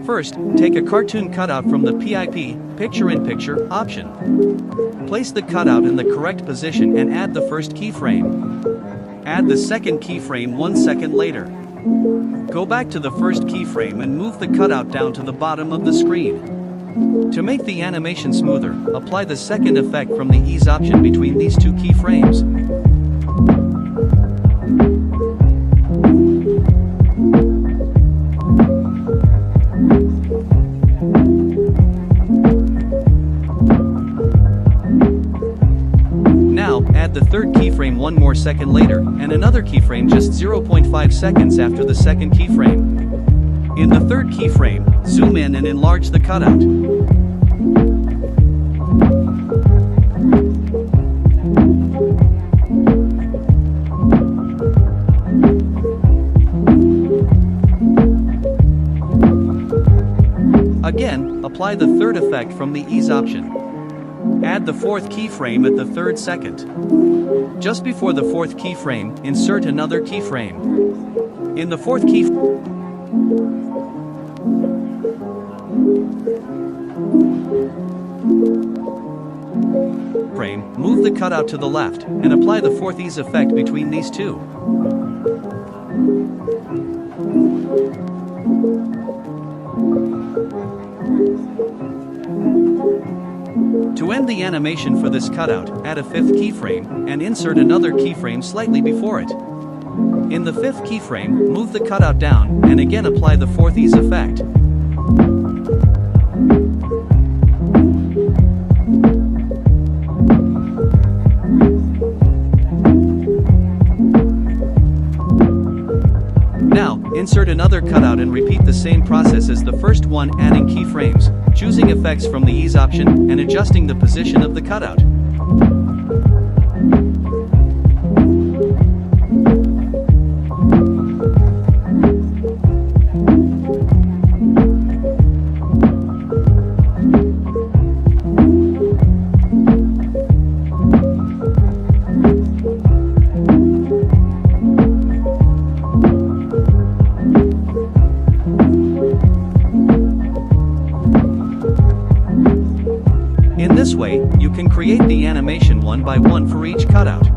First, take a cartoon cutout from the PIP, picture-in-picture, option. Place the cutout in the correct position and add the first keyframe. Add the second keyframe 1 second later. Go back to the first keyframe and move the cutout down to the bottom of the screen. To make the animation smoother, apply the second effect from the ease option between these two keyframes. Now, add the third keyframe 1 more second later, and another keyframe just 0.5 seconds after the second keyframe. In the third keyframe, zoom in and enlarge the cutout. Again, apply the third effect from the ease option. Add the fourth keyframe at the third second. Just before the fourth keyframe, insert another keyframe. In the fourth keyframe, move the cutout to the left, and apply the fourth ease effect between these two. To end the animation for this cutout, add a fifth keyframe, and insert another keyframe slightly before it. In the fifth keyframe, move the cutout down, and again apply the fourth ease effect. Now, insert another cutout and repeat the same process as the first one, adding keyframes, choosing effects from the ease option, and adjusting the position of the cutout. In this way, you can create the animation one by one for each cutout.